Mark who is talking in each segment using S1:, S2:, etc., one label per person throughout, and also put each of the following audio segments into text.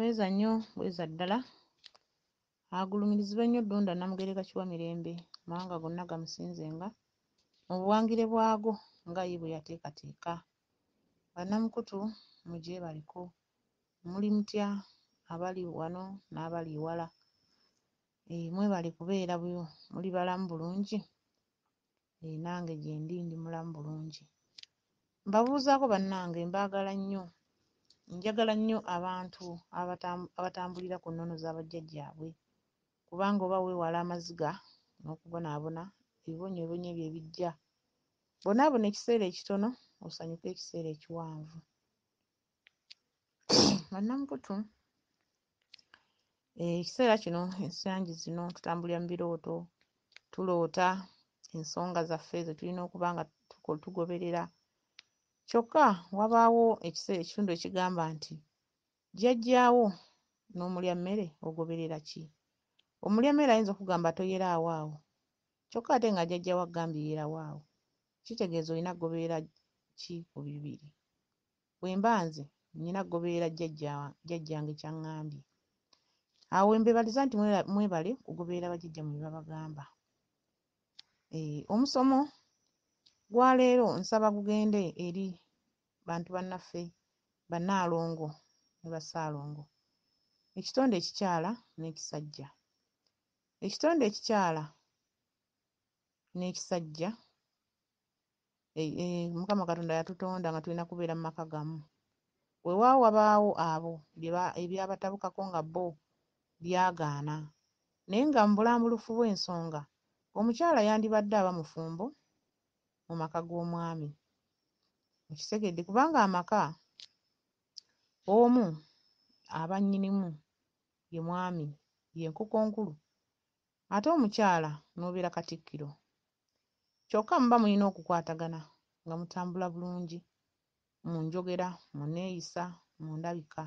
S1: Kweza nnyo bweza ddala agulumirizibwa nnyo Ddunda Namugereka Kiwamirembe amawanga gonna gamusinzenga mu buwangire bwago nga ye bwe yateekateeka. Bannamukutu mugyebaliko, muli mutya abali wano n'abali ewala, mwebale kubeera muli balamu bulungi. Nange gye ndi mulamu bulungi. Mbabuuzaako bannange, mbaagala nnyo, njagala nnyo abantu abatambulira ku nnono za bajjajjaabwe, kubanga oba weewala amaziga n'okubonaabona ebibonyeebonye ebyo ebijja. Bonaabona ekiseera ekitono osanyuke ekiseera ekiwanvu. Bannamukutu, ekiseera kino ensangi zino tutambulira mu birooto, tuloota ensonga zaffe ze tulina okuba nga tugoberera. Kyokka wabaawo ekitundu ekigamba nti jjajjaawo n'omulya mmere ogoberera ki? Omulya mmere ayinza okugamba toyeraawo awo, kyokka ate nga jjajjaawo agambye yerawo awo. Kitegeeza olina kugoberera ki ku bibiri? Bwe mba nze nina kugoberera jjajjange ky'aŋŋambye. Awo mbebaliza nti mwebale kugoberera bajjajjammwe bye babagamba. Omusomo gwa leero nsaba gugende eri bantu bannaffe Bannaalongo ne Bassaalongo, ekitonde ekikyala n'ekisajja. Ekitonde ekikyala n'ekisajja, Mukama Katonda yatutonda nga tulina kubeera mu maka gamu. Weewaawo wabaawo abo ebyabatabukako nga bo byagaana, naye nga mu bulambulufu bw'ensonga omukyala yandibadde aba mufumbo mu maka g'omwami. Mukitegedde kubanga amaka omu aba nnyinimu ye mwami, ye nkokonkulu, ate omukyala n'obeera katikkiro. Kyokka muba mulina okukwatagana nga mutambula bulungi mu njogera, mu nneeyisa, mu ndabika.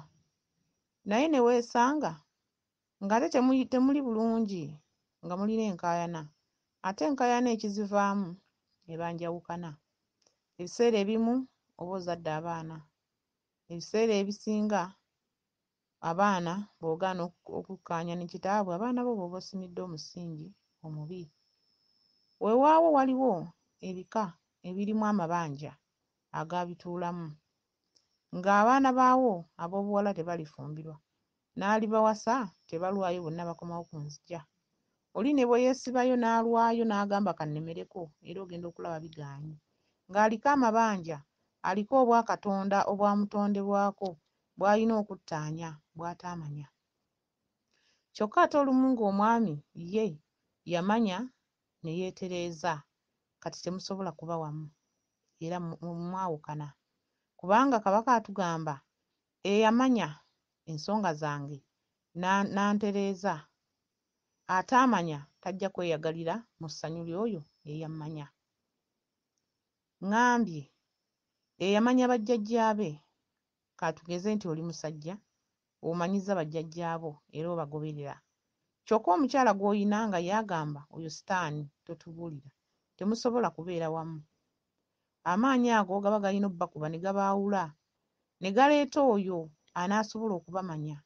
S1: Naye ne weesanga ng'ate temuli bulungi, nga mulina enkaayana, ate enkaayana ekizivaamu eba njawukana. Ebiseera ebimu oba ozadde abaana, ebiseera ebisinga abaana bw'ogaana okukkaanya ne kitaabwe, abaana bo bw'oba osimidde omusingi omubi. Weewaawo waliwo ebika ebirimu amabanja agaabituulamu, ng'abaana baawo ab'obuwala tebalifumbirwa, n'alibawasa tebalwayo, bonna bakomawo ku nzija. Oli ne bwe yeesibayo n'alwayo n'agamba kannemereko, era ogenda okulaba bigaanyi, ng'aliko amabanja, aliko obwakatonda obwamutondebwako bw'alina okuttaanya bw'ataamanya. Kyokka ate olumu ng'omwami ye yamanya ne yeetereeza, kati temusobola kuba wamu era mwawukana, kubanga Kabaka atugamba eyamanya ensonga zange n'antereeza, ataamanya tajja kweyagalira mu ssanyu ly'oyo eyammanya. Ŋŋambye eyamanya bajjajjaabe, katugeze nti oli musajja omanyiza bajjajjaabo era obagoberera. Kyokka omukyala gw'oyina nga yagamba oyo sitaani totubuulira, temusobola kubeera wamu. Amaanyi ago gaba galina obbakuba ne gabaawula, ne galeeta oyo anaasobola okubamanya,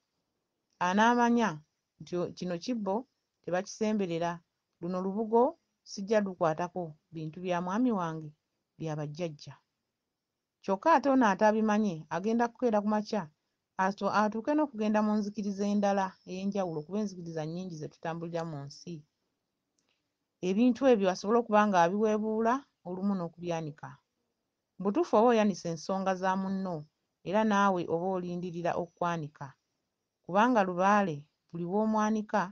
S1: anaamanya nti kino kibbo tebakisemberera, luno lubugo sijja lukwatako, bintu bya mwami wange bya bajjajja. Kyokka ate ono atabimanye agenda kukeera ku makya atuuke n'okugenda mu nzikiriza endala ey'enjawulo, kuba enzikiriza nnyingi ze tutambulira mu nsi. Ebintu ebyo asobole okuba nga abiweebuula olumu n'okubyanika. Butuufu oba oyanise ensonga za munno era naawe oba olindirira okwanika, kubanga lubaale buli w'omwanika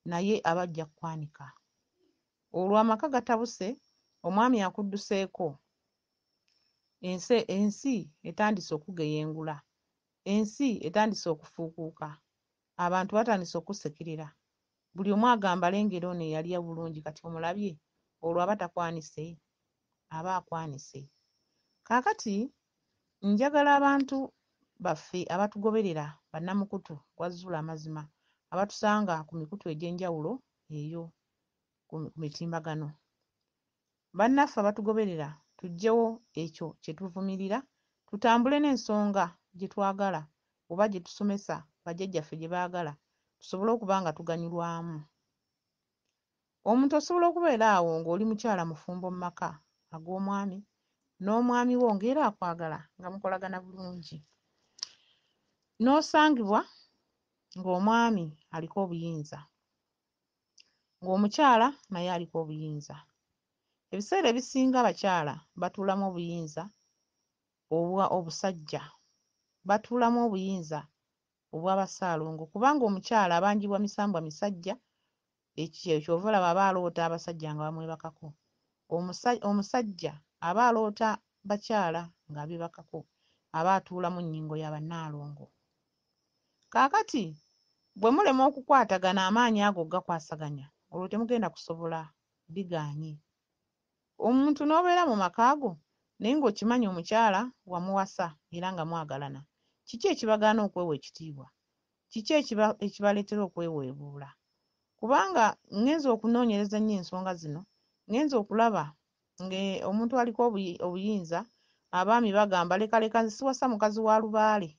S1: naye aba ajja kukwanika. Olwo amaka gatabuse, omwami akudduseeko, ensi etandise okugeyengula, ensi etandise okufuukuuka, abantu batandise okusekerera, buli omu agamba lengera ono eyali bulungi kati omulabye, olwo aba takwanise, aba akwanise. Kaakati njagala abantu baffe abatugoberera bannamukutu Wazula amazima, abatusanga ku mikutu egy'enjawulo eyo ku mitimbagano. Bannaffe abatugoberera tuggyewo ekyo kye tuvumirira, tutambule n'ensonga gye twagala oba gye tusomesa bajjajjaffe gye baagala tusobole okuba nga tuganyulwamu. Omuntu osobola okubeera awo ng'oli mukyala mufumbo mu maka ag'omwami n'omwami wo ng'era akwagala nga mukolagana bulungi, n'osangibwa ng'omwami aliko obuyinza, ng'omukyala naye aliko obuyinza. Ebiseera ebisinga abakyala batuulamu obuyinza obusajja, batuulamu obuyinza obw'abasaalongo kubanga omukyala abanjibwa misambwa misajja, ekyo ky'ova olaba aba aloota abasajja nga bamwebakako. Omusajja aba aloota bakyala ng'abeebakako, aba atuula mu nnyingo ya bannaalongo. Kaakati bwe mulema okukwatagana amaanyi ago gakwasaganya, olwo temugenda kusobola bigaanye. Omuntu n'obeera mu maka go naye ng'okimanyi omukyala wamuwasa era nga mwagalana, kiki ekibagaana okwewa ekitiibwa? Kiki ekibaleetera okweweebuula? Kubanga ngenze okunoonyereza ennyo ensonga zino, ngenze okulaba ng'omuntu aliko obuyinza, abaami bagamba lekaleka nze siwasa mukazi wa lubaale.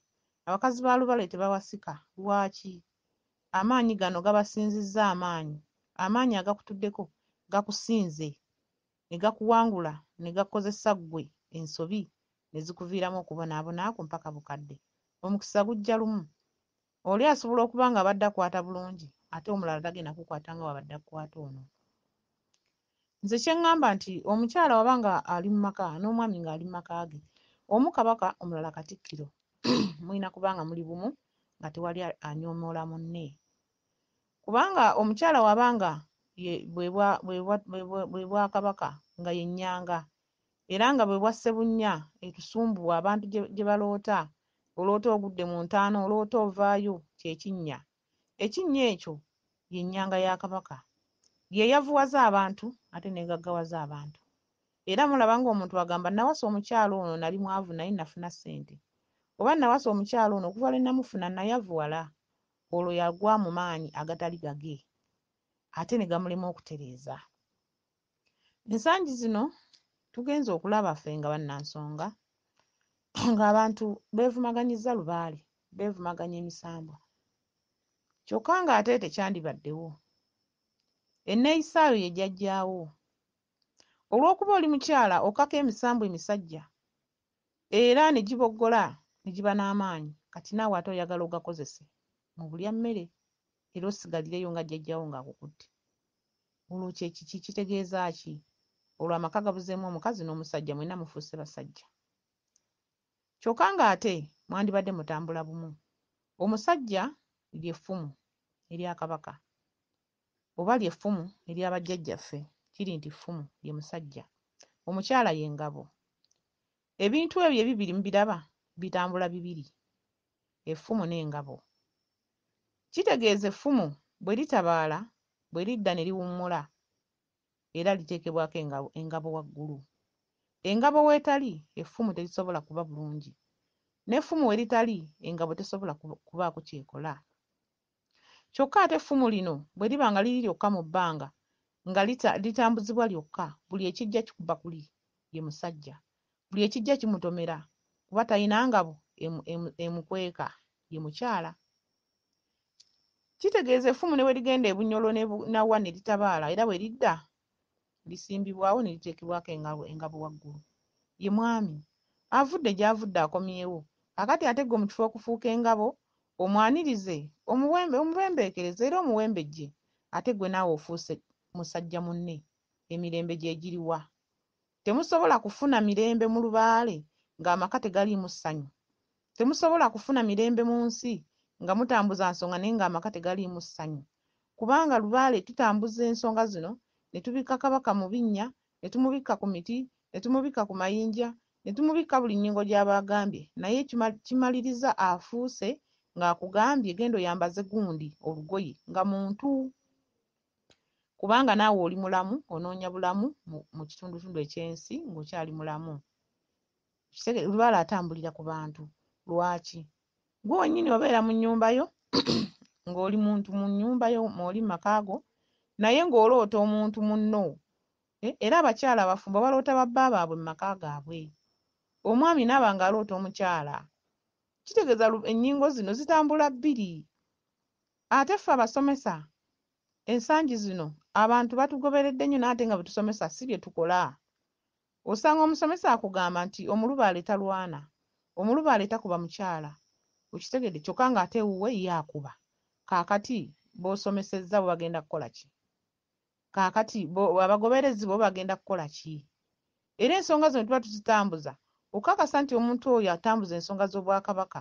S1: Abakazi ba lubaale tebawasika. Lwaki? Amaanyi gano gabasinzizza amaanyi. Amaanyi agakutuddeko gakusinze ne gakuwangula ne gakozesa ggwe ensobi ne zikuviiramu okubonaabona ku mpaka bukadde. Omukisa gujja lumu. Oli asobola okuba nga abadde akwata bulungi ate omulala tagenda kukwata nga wabadde akukwata ono. Nze kye ŋŋamba nti omukyala waba nga ali mu maka n'omwami ng'ali mu maka ge, omu kabaka omulala katikkiro, mulina kuba nga muli bumu nga tewali anyoomoola munne. Kubanga omukyala waba nga bwe bwakabaka nga ye nnyanga era nga bwe bwa Ssebunnya etusumbuwa abantu gye baloota, oloota ogudde mu ntaano, oloota ovaayo, kye kinnya. Ekinnya ekyo ye nnyanga ya kabaka, ye yavuwaza abantu ate n'egaggawaza abantu. Era mulaba ng'omuntu agamba nawasa omukyala ono nali mwavu naye nafuna ssente, oba nawasa omukyala ono okuva lwe namufuna nayavuwala, olwo yagwa mu maanyi agatali gage ate ne gamulema okutereeza. Ensangi zino tugenze okulaba ffe nga bannansonga ng'abantu beevumaganyizza lubaale, beevumaganya emisambwa, kyokka ng'ate tekyandibaddewo. Enneeyisaayo ye gy'ajjaawo. Olw'okuba oli mukyala okaka emisambwa emisajja era ne giboggola ne giba n'amaanyi, kati naawe ate oyagala ogakozese mu bulya mmere era osigalireyo nga jjajjaawo ng'akukutte. Olwo kitegeeza ki? Olwo amaka gabuzeemu omukazi n'omusajja, mwenna mufuuse basajja. Kyokka ng'ate mwandibadde mutambula bumu. Omusajja ly'effumu erya Kabaka oba ly'effumu ery'abajjajjaffe, kiri nti ffumu ye musajja, omukyala ye ngabo. Ebintu ebyo ebibiri mubiraba bitambula bibiri, effumu n'engabo. Kitegeeza effumu bwe litabaala, bwe lidda ne liwummula era liteekebwako engabo waggulu. Engabo w'etali, effumu terisobola kuba bulungi, n'effumu we litali, engabo tesobola kubaako ky'ekola. Kyokka ate effumu lino bwe liba nga liri lyokka mu bbanga nga litambuzibwa lyokka, buli ekijja kikuba kuli ye musajja, buli ekijja kimutomera kuba talina ngabo emukweka, ye mukyala. Kitegeeza effumu ne bwe ligenda ebunyolo nawa ne litabaala era bwe lidda lisimbibwawo ne liteekebwako engabo waggulu, ye mwami. Avudde gy'avudde akomyewo. Kakati ate gwe mu kifo okufuuka engabo omwanirize, omubembeekereze era omuwembejje, ate gwe naawe ofuuse musajja munne, emirembe gye giriwa? Temusobola kufuna mirembe mu lubaale ng'amaka tegaliimu ssanyu. Temusobola kufuna mirembe mu nsi nga mutambuza nsonga naye ng'amaka tegaliimu ssanyu. Kubanga lubaale tutambuza ensonga zino ne tubikka Kabaka mu binnya, ne tumubikka ku miti, ne tumubikka ku mayinja, ne tumubikka buli nnyingo gy'abaagambye, naye kimaliriza afuuse ng'akugambye genda oyambaze gundi olugoye nga muntu. Kubanga naawe oli mulamu, onoonya bulamu mu kitundutundu eky'ensi ng'okyali mulamu. Lubaale atambulira ku bantu. Lwaki? Gwe wennyini obeera mu nnyumba yo ng'oli muntu mu nnyumba yo mw'oli mu maka go, naye ng'oloota omuntu munno. Era abakyala abafumbo baloota ba bba baabwe mu maka gaabwe. Omwami n'aba ng'aloota omukyala. kitegeeza ennyingo zino zitambula bbiri. Ate ffe abasomesa ensangi zino abantu batugoberedde nnyo naate nga bwe tusomesa si bye tukola. Osanga omusomesa akugamba nti omulubaale talwana, omulubaale takuba mukyala, okitegedde, kyokka ng'ate wuwe ye akuba. Kaakati b'osomesezza bo bagenda kukola ki? Kaakati abagoberezi bo bagenda kukola ki? Era ensonga zino tuba tuzitambuza okukakasa nti omuntu oyo atambuza ensonga z'Obwakabaka.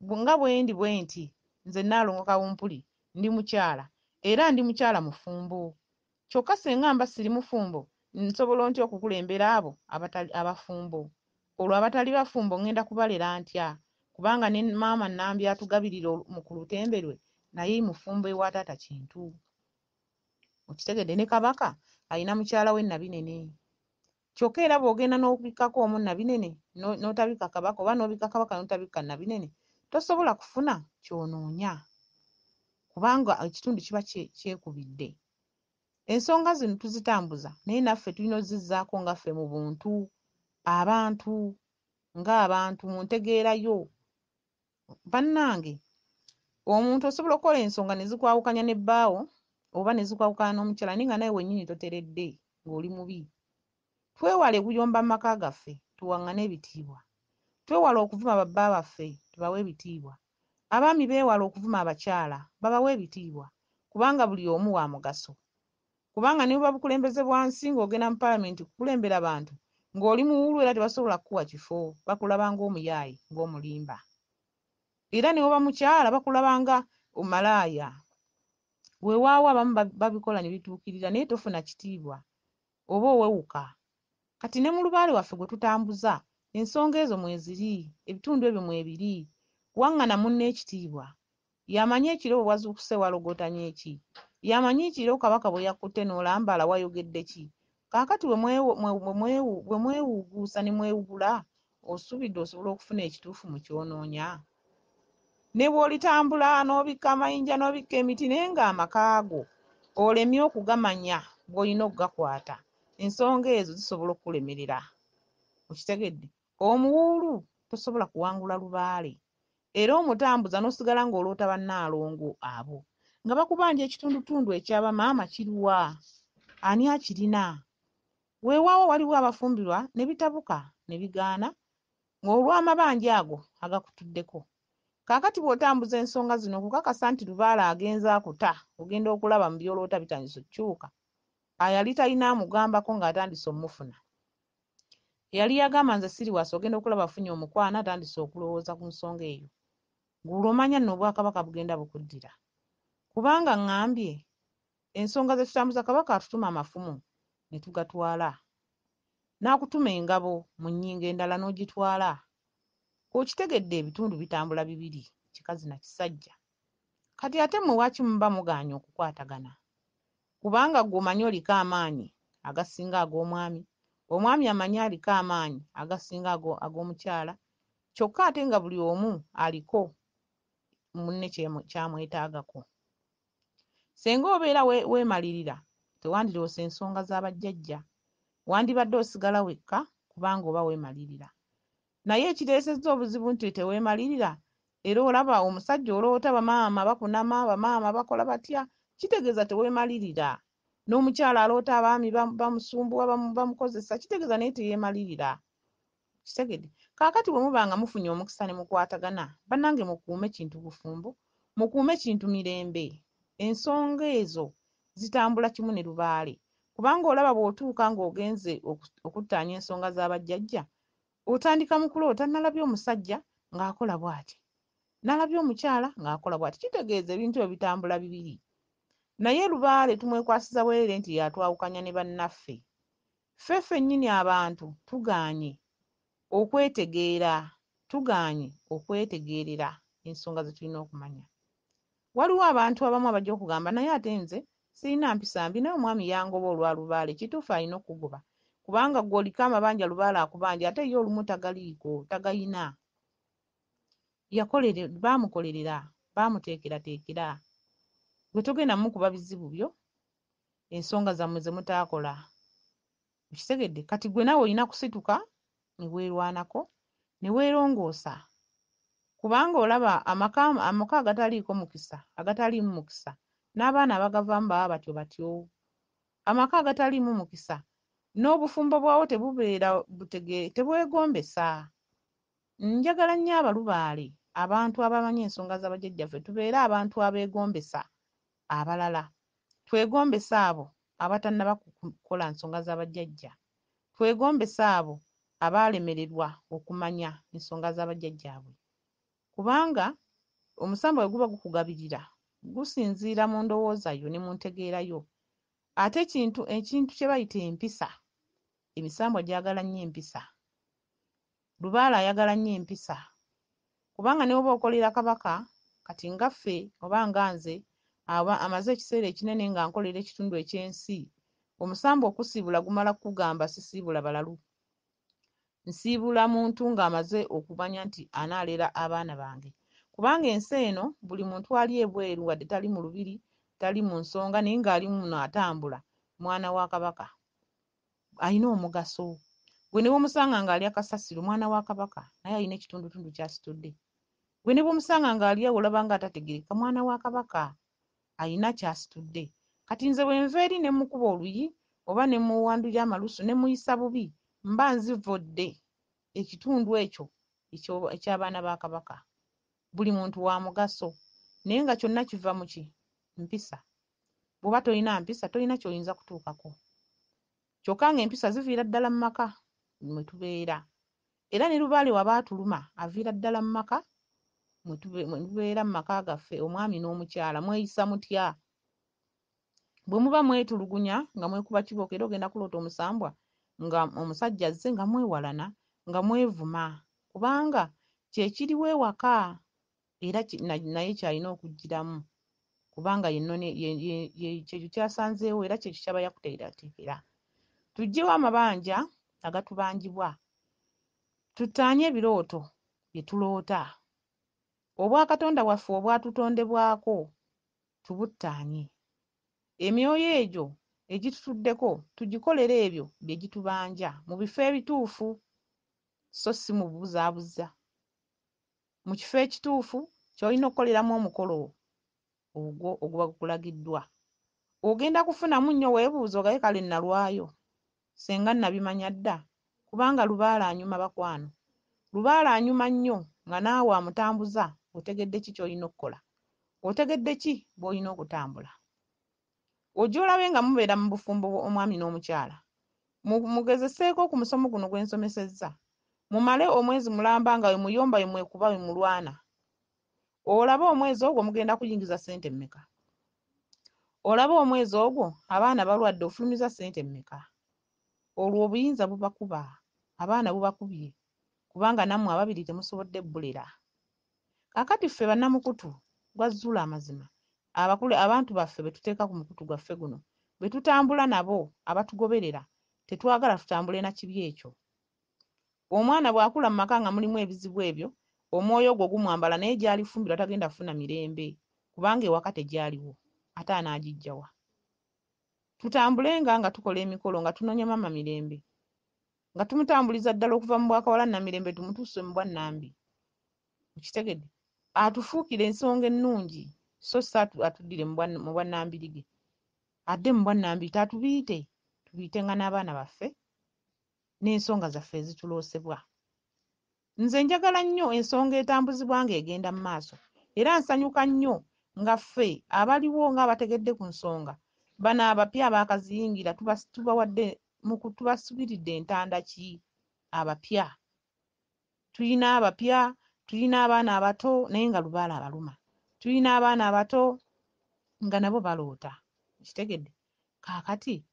S1: Nga bwe ndi bwe nti nze Nnaalongo Kawumpuli ndi mukyala era ndi mukyala mufumbo. Kyokka singa mba siri mufumbo nsobola ntya okukulembera abo abafumbo? Olwo abatali bafumbo ngenda kubalera ntya? Kubanga ne maama Nambi atugabirira ku lutembe lwe naye mufumbo ewa taata Kintu. Okitegedde, ne Kabaka alina mukyala we Nabinene. Kyokka era bw'ogenda n'obikkako omu Nabinene n'otabikka Kabaka oba n'obikka Kabaka n'otabikka Nabinene tosobola kufuna ky'onoonya kubanga ekitundu kiba kyekubidde. Ensonga zino tuzitambuza naye naffe tulina ozizzaako ngaffe mu buntu, abantu ng'abantu mu ntegeerayo. Bannange, omuntu osobola okukola ensonga ne zikwawukanya ne bbaawo oba ne zikwawukana n'omukyala naye nga nawe wennyini toteredde ng'oli mubi. Twewale okuyomba mu maka gaffe tuwaŋŋane ebitiibwa. Twewale okuvuma babba baffe tubawe ebitiibwa. Abaami beewala okuvuma abakyala babawe ebitiibwa kubanga buli omu wa mugaso. Kubanga ne buba bukulembeze bwa nsi ng'ogenda mu paalamenti kukulembera bantu ng'oli muwulu era tebasobola kukuwa kifo, bakulaba ng'omuyaaye ng'omulimba. Era ne woba mukyala bakulaba nga omalaaya. Weewaawo abamu babikola ne bituukirira naye tofuna kitiibwa oba owewuka. Kati ne mu lubaale waffe gwe tutambuza ensonga ezo mweziri, ebitundu ebyo mwebiri. Waŋŋana munno ekitiibwa. Yamanyi ekiro bwe wazuukuse walogootanya eki? Yamanyi ekiro Kabaka bwe yakutte n'olambala wayogedde ki? Kaakati bwe mwewuuguusa ne mwewugula osuubidde osobola okufuna ekituufu mu kyonoonya? Ne bw'olitambula n'obikka amayinja n'obikka emiti naye ng'amaka go olemye okugamanya bw'olina okugakwata, ensonga ezo zisobola okukulemerera. Okitegedde? Omuwuulu tosobola kuwangula lubaale era omutambuza n'osigala ng'oloota bannaalongo abo nga bakubanja ekitundutundu eky'abamaama kiruwa? Ani akirina? Weewaawo waliwo abafumbirwa ne bitabuka ne bigaana olw'amabanja ago agakutuddeko. Kaakati bw'otambuza ensonga zino okukakasa nti lubaale agenza akuta ogenda okulaba mu by'oloota bitandise okukyuka. Ayali talina amugambako ng'atandise omufuna. Eyali yagamba nze siri wasa ogenda okulaba afunye omukwana atandise okulowooza ku nsonga eyo. Ng'olwomanya nno Obwakabaka bugenda bukuddira. Kubanga ŋŋambye ensonga ze tutambuza Kabaka atutuma amafumu ne tugatwala. N'akutuma engabo mu nnyingo endala n'ogitwala. Okitegedde ebitundu bitambula bibiri, kikazi na kisajja. Kati ate mmwe waaki muba mugaanye okukwatagana? Kubanga ggwe omanyi oliko amaanyi agasinga ag'omwami, omwami amanyi aliko amaanyi agasinga ag'omukyala, kyokka ate nga buli omu aliko munne kyamwetaagako. Senga obeera weemalirira tewandiroosa ensonga z'abajjajja, wandibadde osigala wekka kubanga oba weemalirira. Naye ekireesezza obuzibu nti teweemalirira era olaba omusajja oloota bamaama bakunama, bamaama bakola batya, kitegeeza teweemalirira. N'omukyala aloota abaami bamusumbuwa bamukozesa, kitegeeza naye teyeemalirira. Kitegedde? Kaakati bwe muba nga mufunye omukisa ne mukwatagana, bannange mukuume kintu bufumbo, mukuume kintu mirembe. Ensonga ezo zitambula kimu ne lubaale. Kubanga olaba bw'otuuka ng'ogenze okuttaanya ensonga z'abajjajja, otandika mu kuloota nalabye omusajja ng'akola bw'ati, nalabye omukyala ng'akola bw'ati. Kitegeeza ebintu ebyo bitambula bibiri. Naye lubaale tumwekwasiza bwerere nti yatwawukanya ne bannaffe. Ffe ffennyini abantu tugaanye okwetegeera, tugaanye okwetegeerera ensonga ze tulina okumanya. Waliwo abantu abamu abajja okugamba naye ate nze sirina mpisa mbi naye omwami yangoba olwa lubaale, kituufu alina okugoba kubanga ggwe oliko amabanja lubaale akubanja ate ye olumu tagaliiko, tagayina. Baamukolerera, baamuteekerateekera. Gwe togenda mukuba bizibu byo, ensonga zammwe ze mutaakola. Okitegedde? Kati gwe nawe olina kusituka ne weerwanako ne weerongoosa. kubanga olaba amaka agataliiko mukisa agataliimu mukisa n'abaana abagavaamu baba batyo batyo. Amaka agataliimu mukisa n'obufumbo bwawo tebubeera tebwegombesa. Njagala nnyo abalubaale abantu abamanyi ensonga za bajjajjaffe tubeere abantu abeegombesa abalala. Twegombese abo abatannaba kukola nsonga za bajjajja. Twegombese abo abaalemererwa okumanya ensonga za bajjajjaabwe. Kubanga omusambwa bwe guba gukugabirira gusinziira mu ndowooza yo ne mu ntegeera yo. Ate ekintu kye bayita empisa, emisambwa gyagala nnyo empisa. Lubaale ayagala nnyo empisa. Kubanga ne bw'oba okolera Kabaka kati nga ffe oba nga nze amaze ekiseera ekinene nga nkolera ekitundu eky'ensi, omusambwa okusiibula gumala kugamba sisiibula balalu. Nsiibula muntu ng'amaze okumanya nti anaalera abaana bange. Kubanga ensi eno buli muntu ali ebweru wadde tali mu lubiri, tali mu nsonga naye ng'ali muno atambula, mwana wa Kabaka. Alina omugaso. Gwe ne bw'omusanga ng'ali akasasiro mwana wa Kabaka naye alina ekitundutundu ky'asitudde. Gwe ne bw'omusanga ng'ali awo olaba ng'atategeereka mwana wa Kabaka alina ky'asitudde. Kati nze bwe nva eri ne mukuba oluyi oba ne muwandulira amalusu ne muyisa bubi mba nzivodde ekitundu ekyo eky'abaana ba Kabaka. Buli muntu wa mugaso naye nga kyonna kiva mu ki? Mpisa. Bw'oba tolina mpisa tolina ky'oyinza kutuukako. Kyokka ng'empisa ziviira ddala mu maka mwe tubeera. Era ne Lubaale waba atuluma aviira ddala mu maka mwe tubeera mu maka gaffe, omwami n'omukyala mweyisa mutya? Bwe muba mwetulugunya nga mwekuba kibooko era ogenda kuloota omusambwa nga omusajja azze nga mwewalana nga mwevuma kubanga kye kiriwo ewaka era naye kyalina okugiramu kubanga kyekyo kyasanzeewo era kyekyo kyaba yakuteekera. Tuggyewo amabanja agatubanjibwa, tuttaanye ebirooto bye tuloota. Obwakatonda waffe obwatutondebwako tubuttaanye. Emyoyo egyo egitutuddeko tugikolere ebyo bye gitubanja mu bifo ebituufu so si mu bubuzaabuza. Mu kifo ekituufu ky'olina okukoleramu omukolo ogwo oguba gukulagiddwa. Ogenda kufunamu nnyo weebuuza ogaye kale nalwayo senga nabimanya dda kubanga Lubaale anyuma bakwano. Lubaale anyuma nnyo nga naawe amutambuza otegedde ki ky'olina okukola? Otegedde ki bw'olina okutambula? Ojja olabe nga mubeera mu bufumbo omwami n'omukyala. Mugezeseeko ku musomo guno gwe nsomesezza. Mumale omwezi mulamba nga we muyomba we mwekuba we mulwana. Olabe omwezi ogwo mugenda kuyingiza ssente mmeka? Olabe omwezi ogwo abaana balwadde ofulumiza ssente mmeka? Olwo obuyinza bubakuba, abaana bubakubye kubanga nammwe ababiri temusobodde bbulera. Kaakati ffe bannamukutu gwazzula amazima. Abantu baffe be tuteeka ku mukutu gwaffe guno be tutambula nabo abatugoberera tetwagala tutambule na kibi ekyo. Omwana bw'akula mu maka nga mulimu ebizibu ebyo, omwoyo ogwo gumwambala naye gy'alifumbirwa tagenda kufuna mirembe kubanga ewaka tegyaliwo ate anaagijjawa. Tutambulenga nga tukola emikolo nga tunoonya maama mirembe, nga tumutambuliza ddala okuva mu bwakawala Namirembe tumutuuse mu bwannambi. Okitegedde? Atufuukira ensonga ennungi so si atuddire mu bwannambirige. Adde mu bwannambiri tubiyite nga n'abaana baffe n'ensonga zaffe ezituloosebwa. Nze njagala nnyo ensonga etambuzibwa ng'egenda mu maaso era nsanyuka nnyo nga ffe abaliwo ng'abategedde ku nsonga bano abapya abaakaziyingira tubasubiridde entanda ki abapya. Tulina abapya, tulina abaana abato naye nga Lubaale abaluma. Tulina abaana abato nga nabo baloota. Kitegedde? Kaakati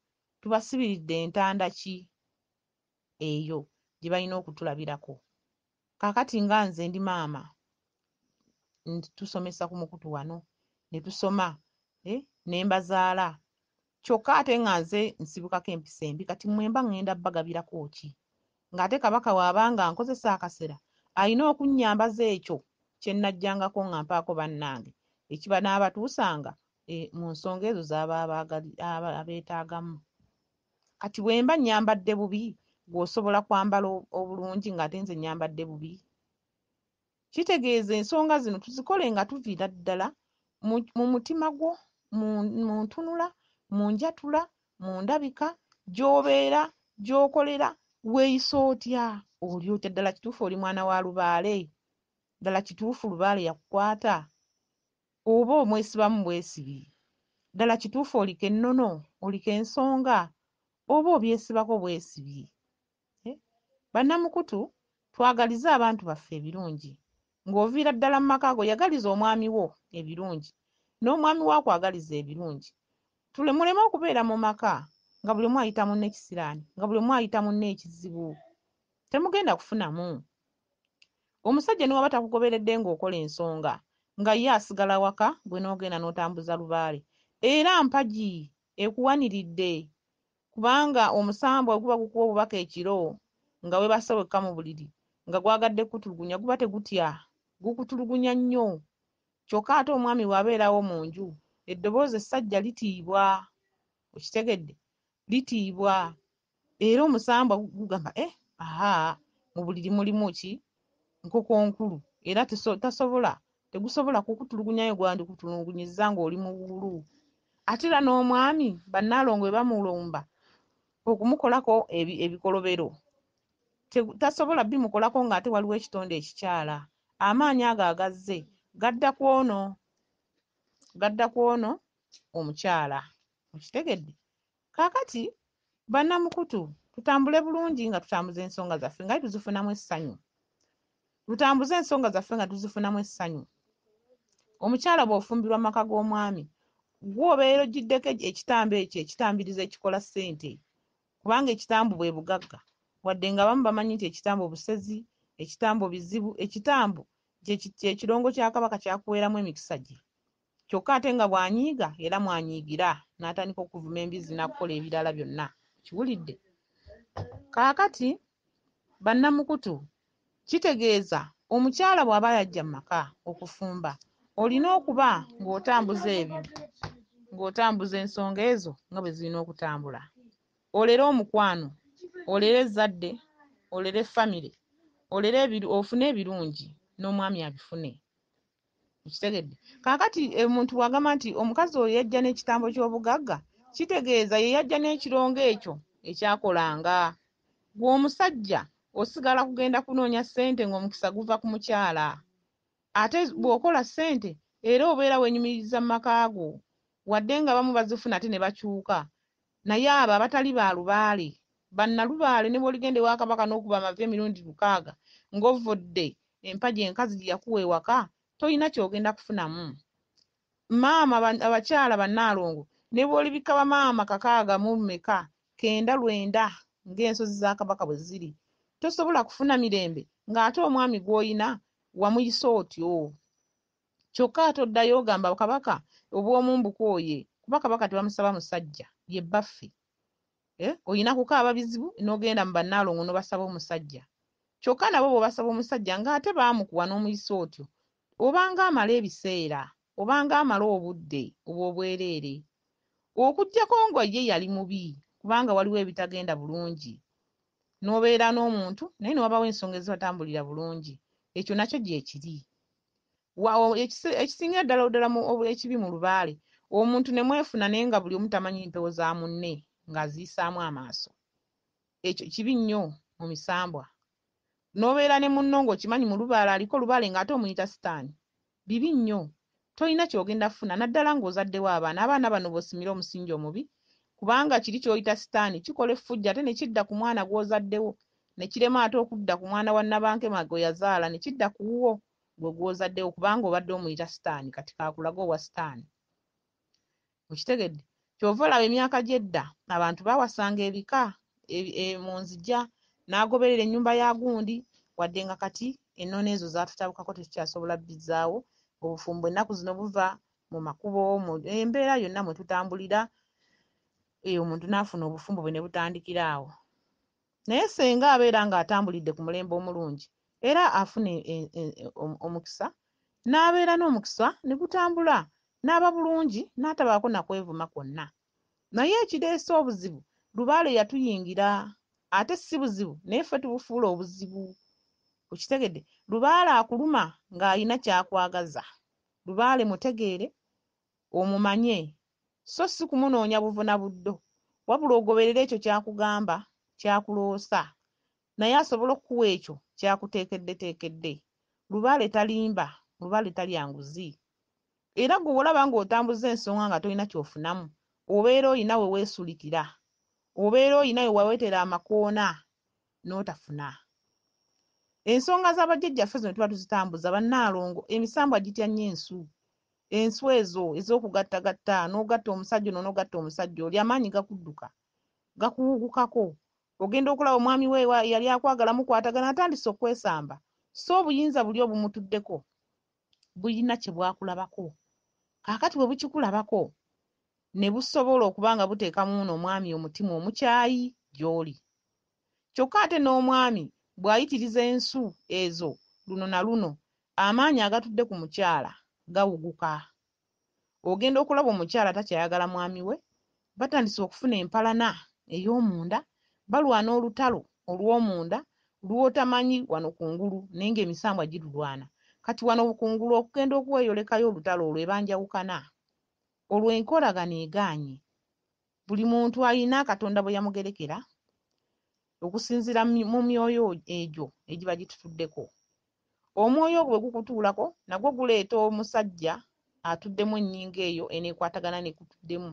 S1: tubasibiridde entanda ki eyo gye balina okutulabirako. Kaakati nga nze ndi maama tusomesa ku mukutu wano ne tusoma ne mbazaala kyokka ate nga nze nsibukako empisa embi kati mmwe mba ngenda bagabirako ki? Ng'ate Kabaka bw'abanga nkozesa akasera alina okunnyambaza ekyo kye nnajjangako nga mpaako bannange ekiba n'abatuusanga mu nsonga ezo z'aba abeetaagamu. Kati bwe mba nnyambadde bubi gw'osobola kwambala obulungi ng'ate nze nnyambadde bubi? Kitegeeza ensonga zino tuzikole nga tuviira ddala mu mutima gwo, mu ntunula, mu njatula, mu ndabika, gy'obeera, gy'okolera, weeyisa otya, oli otya ddala kituufu oli mwana wa lubaale, ddala kituufu lubaale yakukwata, oba omwesibamu bwesibi, ddala kituufu oli kennono, oli kensonga, oba obyesibako bwesibi. Bannamukutu, twagalize abantu baffe ebirungi. Ng'oviira ddala mu maka go yagaliza omwami wo ebirungi, n'omwami wo akwagaliza ebirungi. Muleme okubeera mu maka nga buli omu ayita munne ekisiraani, nga buli omu ayita munne ekizibu. Temugenda kufunamu. Omusajja ne waba takugoberedde ng'okola ensonga, nga ye asigala waka, gwe n'ogenda n'otambuza lubaale. Era mpagi ekuwaniridde, kubanga omusambwa guba gukuwa obubaka ekiro nga weebase wekka mu buliri, nga gwagadde kutulugunya, guba tegutya, gukutulugunya nnyo. Kyokka ate omwami bw'abeerawo mu nju, eddoboozi essajja litiibwa, okitegedde, litiibwa. Era omusambwa gugamba mu buliri mulimu ki? Nkoko nkulu, era tegusobola kukutulugunyayo gwandikutulugunyizza ng'oli mu buwulu. Ate era n'omwami bannaalongo bwe bamulumba okumukolako ebikolobero, tasobola bimukolako ng'ate waliwo ekitonde ekikyala. Amaanyi ago agazze gadda ku ono omukyala, okitegedde. Kaakati bannamukutu, tutambule bulungi nga tutambuza ensonga zaffe nga tuzifunamu essanyu. Tutambuze ensonga zaffe nga tuzifunamu essanyu. Omukyala bw'ofumbirwa mu maka g'omwami, gwe obeera ogiddeko ekitambo ekyo ekitambiriza ekikola ssente, kubanga ekitambo bwe bugagga, wadde nga abamu bamanyi nti ekitambo busezi, ekitambo bizibu, ekitambo kyekirongo kya Kabaka kyakuweeramu emikisa gye. Kyokka ate nga bw'anyiiga era mwanyiigira n'atandika okuvuma embizzi n'akukola ebirala byonna. Kiwulidde? Kaakati bannamukutu, kitegeeza omukyala bw'aba yajja mu maka okufumba, olina okuba ng'otambuza ensonga ezo nga bwe zirina okutambula. Olere omukwano, olere ezzadde, olere famire, ofune ebirungi n'omwami abifune. Okitegedde? Kaakati omuntu bw'agamba nti omukazi oyo yajja n'ekitambo ky'obugagga, kitegeeza ye yajja n'ekirongo ekyo ekyakolanga. Gwe omusajja osigala kugenda kunoonya ssente ng'omukisa guva ku mukyala. Ate bw'okola ssente era obeera weenyumiririza mu maka go, wadde nga bamu bazifuna ate ne bakyuka. Naye abo abatali ba lubaale, bannalubaale, ne bw'oligenda ewa Kabaka n'okuba amavi emirundi 600 ng'ovodde empagi enkazi gye yakuwa ewaka, tolina ky'ogenda kufunamu. Maama abakyala bannaalongo, ne bw'olibika bamaama 600 ng'ensozi za Kabaka bwe ziri, tosobola kufuna mirembe ng'ate omwami gw'oyina wamuyisa otyo. Kyokka ate oddayo ogamba Kabaka obw'omumbuka oye, kuba Kabaka tebamusaba musajja, ye bbaffe. Oyina kukaaba bizibu n'ogenda mu bannaalongo n'obasaba omusajja. Kyokka nabo bw'obasaba omusajja ng'ate baamukuwa n'omuyisa otyo, obanga amala ebiseera, obanga amala obudde obw'obwereere, okuggyako ngo ye yali mubi kubanga waliwo ebitagenda bulungi, n'obeera n'omuntu naye ne wabawo ensonga ezibatambulira bulungi, ekyo nakyo gyekiri. Ekisingira ddala ekibi mu lubaale, omuntu ne mwefuna naye nga buli omu tamanyi mpewo za munne ng'aziyisaamu amaaso. Ekyo kibi nnyo mu misambwa. N'obeera ne munno ng'okimanyi mu lubaale aliko lubaale ng'ate omuyita sitaani. Bibi nnyo. Tolina ky'ogenda kufuna naddala ng'ozaddewo abaana bano bw'osimira omusingi omubi, kubanga kiri ky'oyita sitaani kikola effujja ate ne kidda ku mwana gw'ozaddewo, ne kirema ate okudda ku mwana wa Nabankema gwe yazaala, ne kidda ku wuwo gwe gw'ozaddewo kubanga obadde omuyita sitaani, kati kaakulaga owa sitaani. Okitegedde? Ky'ova olaba emyaka gy'edda abantu baawasanga ebika mu nzija, n'agoberera ennyumba ya gundi, wadde nga kati ennono ezo zaatutabukako tetukyasobola bizzaawo. Obufumbo ennaku zino buva mu makubo, mu embeera yonna mwe tutambulira, omuntu n'afuna obufumbo bwe ne butandikira awo. Naye senga abeera ng'atambulidde ku mulembe omulungi era afuna omukisa, n'abeera n'omukisa ne gutambula, n'aba bulungi n'atabaako na kwevuma kwonna. Naye ekireese obuzibu, lubaale yatuyingira, ate si buzibu naye ffe tubufuula obuzibu. Okitegedde? Lubaale akuluma ng'alina kyakwagaza. Lubaale mutegeere, omumanye, so si kumunoonya buvu na buddo, wabula ogoberera ekyo kyakugamba, kyakuloosa, naye asobola okukuwa ekyo kyakuteekeddeteekedde. Lubaale talimba, lubaale talya nguzi. Era gwe olaba ng'otambuza ensonga nga tolina ky'ofunamu, obeera oyina we weesulikira, obeera oyina we waweetera amakoona n'otafuna. Ensonga z'abajjajjaffe zino tuba tuzitambuza bannaalongo, emisambwa gitya nnyo ensu. Ensu ezo ez'okugattagatta, n'ogatta omusajja ono n'ogatta omusajja oli, amaanyi gakudduka, gakuwugukako. Ogenda okulaba omwami we yali akwagala mukwatagana atandise okwesamba, so obuyinza buli obumutuddeko bulina kye bwakulabako. Kaakati bwe bukikulabako ne busobola okuba nga buteekamu n'omwami omutima omukyayi gy'oli. Kyokka ate n'omwami bw'ayitiriza ensu ezo luno na luno, amaanyi agatudde ku mukyala gawuguka. Ogenda okulaba omukyala takyayagala mwami we, batandise okufuna empalana ey'omunda, balwana olutalo olw'omunda lw'otamanyi wano kungulu naye ng'emisambwa girulwana. Kati wano kungulu okugenda okuweyolekayo olutalo olwo ebanjawukana. Olwo enkolagana egaanye. Buli muntu alina Katonda bwe yamugerekera okusinziira mu myoyo egyo egiba gitutuddeko. Omwoyo ogwo bwe gukutuulako nagwo guleeta omusajja atuddemu ennyingo eyo eneekwatagana n'ekutuddemu.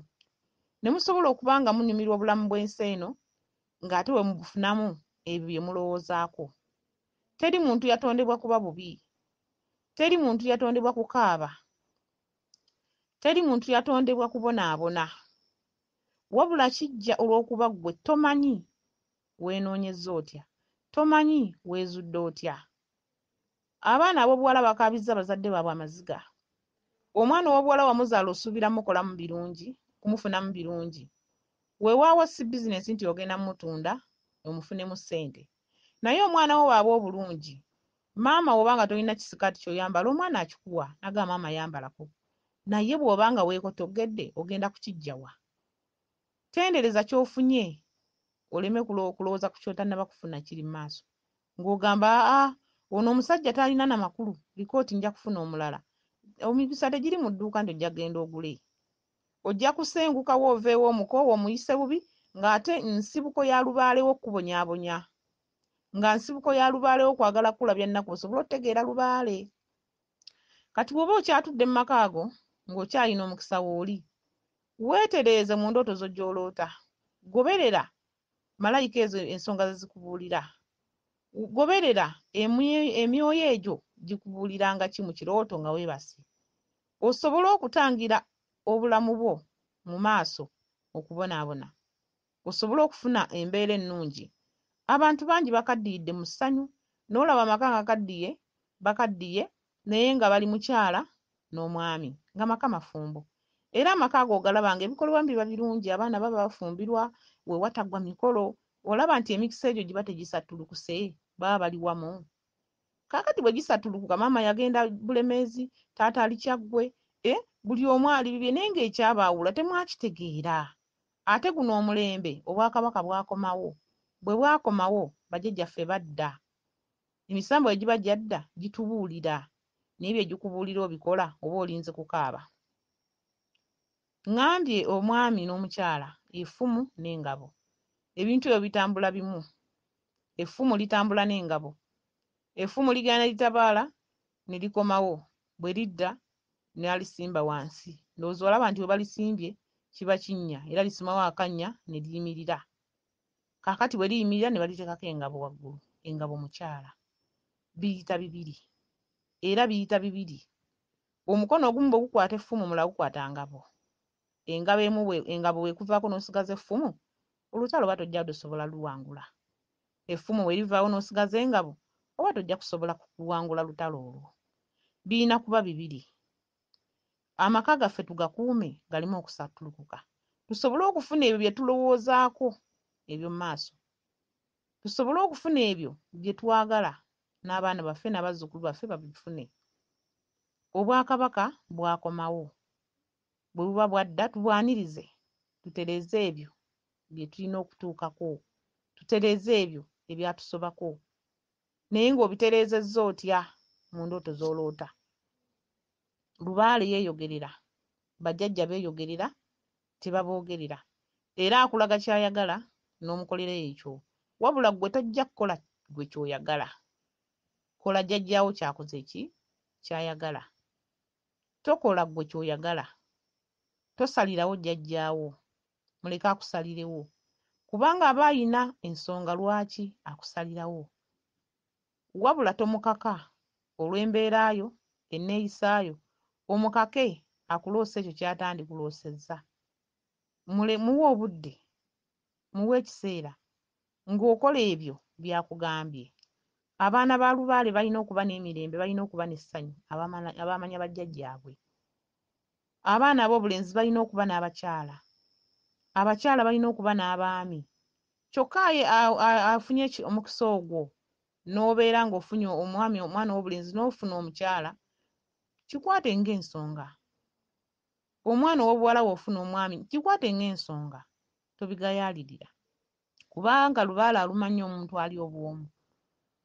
S1: Ne musobola okuba nga munyumirwa obulamu bw'ensi eno ng'ate we mubufunamu ebyo bye mulowoozaako. Teri muntu yatondebwa kuba bubi. Teri muntu yatondebwa kukaaba. Teri muntu yatondebwa kubonaabona. Wabula kijja olw'okuba ggwe tomanyi weenoonyezza otya, tomanyi weezudde otya. Abaana ab'obuwala bakaabizza bazadde baabwe amaziga. Omwana ow'obuwala wamuzaala osuubira mukolamu birungi, kumufunamu birungi. Weewaawo si bizinesi nti ogenda mutunda omufunemu ssente. Naye omwana wo bw'aba obulungi, maama bw'oba nga tolina kisikaati ky'oyambala, omwana akikuwa naga maama yambalako. Naye bw'oba nga weekotoggedde ogenda kukiggya wa? Tendereza ky'ofunye, oleme kulowooza ku ky'otannaba kufuna kiri mu maaso. Ng'ogamba ono omusajja talina na makulu, likooti nja kufuna omulala. Omikisa tegiri mu dduuka nti ojja kgenda ogule. Ojja kusengukawo oveewo omukoowo omuyise bubi, ng'ate nsibuko ya lubaalewo okubonyaabonya. Nga nsibuko ya lubaalewo kwagala kulabya nnaku osobola otegeera lubaale. Kati bw'oba okyatudde mu maka ago ng'okyalina omukisa w'oli, weetereeze mu ndooto zo gy'oloota. Goberera malayika ezo ensonga ze zikubuulira. Goberera emyoyo egyo gikubuuliranga ki mu kirooto nga weebase. Osobole okutangira obulamu bwo mu maaso okubonaabona. Osobole okufuna embeera ennungi. Abantu bangi bakaddiridde mu ssanyu, n'olaba amaka nga bakaddiye naye nga bali mukyala n'omwami, nga maka mafumbo. Era amaka ago ogalaba ng'ebikolwa biba birungi, abaana baba bafumbirwa, we watagwa mikolo, olaba nti emikisa egyo giba tegisattulukuse, baba bali wamu. Kaakati bwe gisattulukuka, maama yagenda Bulemeezi, taata ali Kyaggwe, buli omu ali bibye naye ng'ekyabaawula temwakitegeera. Ate guno omulembe obwakabaka bwakomawo. Bwe bwakomawo bajjajjaffe badda. Emisambwa egiba gyadda gitubuulira, naye bye gikubuulira obikola oba olinze kukaaba. Ngambye omwami n'omukyala, effumu n'engabo. Ebintu ebyo bitambula bimu. Effumu litambula n'engabo. Effumu ligenda ne litabaala ne likomawo, bwe lidda n'alisimba wansi. Ndowooza olaba nti we balisimbye kiba kinnya era lisimawo akannya ne liyimirira. Kaakati bwe liyimirira ne baliteekako engabo waggulu, engabo mukyala. Biyita bibiri era biyita bibiri. Omukono ogumu bwe gukwata effumu omulala gukwata ngabo. Engabo bw'ekuvaako n'osigaza effumu, olutalo oba tojja kusobola luwangula. Effumu bwe livaawo n'osigaza engabo, oba tojja kusobola kuwangula lutalo olwo. Birina kuba bibiri. Amaka gaffe tugakuume galimu okusattulukuka. Tusobole okufuna ebyo bye tulowoozaako ebyo mu maaso. Tusobole okufuna ebyo bye twagala n'abaana baffe n'abazzukulu baffe babifune. Obwakabaka bwakomawo. Bwe buba bwadda tubwanirize, tutereeze ebyo bye tulina okutuukako, tutereeze ebyo ebyatusobako. naye ng'obitereezezza otya mu ndooto z'oloota. Lubaale yeeyogerera, bajjajja beeyogerera, tebaboogerera. Era akulaga ky'ayagala n'omukolera ekyo. Wabula ggwe tojja kukola ggwe ky'oyagala. Kola jjajjaawo ky'akoze ki? Ky'ayagala. Tokola ggwe ky'oyagala. Tosalirawo jjajjaawo, muleke akusalirewo. Kubanga aba ayina ensonga lwaki akusalirawo. Wabula tomukaka olw'embeera yo, enneeyisaayo, omukake akuloosa ekyo ky'atandikuloosezza. Muwe obudde, muwe ekiseera ng'okola ebyo by'akugambye. Abaana ba lubaale balina okuba n'emirembe, balina okuba n'essanyu abaamanya bajjajjaabwe. Abaana ab'obulenzi balina okuba n'abakyala. Abakyala balina okuba n'abaami. Kyokka ye afunye omukisa ogwo n'obeera ng'ofunye omwami omwana ow'obulenzi n'ofuna omukyala, kikwate ng'ensonga. Omwana ow'obuwala w'ofuna omwami kikwate ng'ensonga, tobigayaalirira. Kubanga lubaale aluma nnyo omuntu ali obwomu.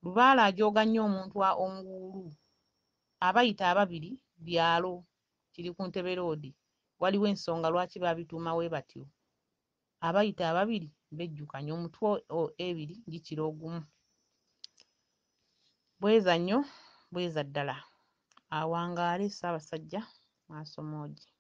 S1: Lubaale ajooga nnyo omuntu omuwuulu. Abayita ababiri byalo, kiri ku Ntebe Road. Waliwo ensonga lwaki baabituuma bwe batyo. Abayita ababiri bejjukanya, omutwe ebiri gikira ogumu. Bweza nnyo, bweza ddala. Awangaale Ssaabasajja Maasomoogi.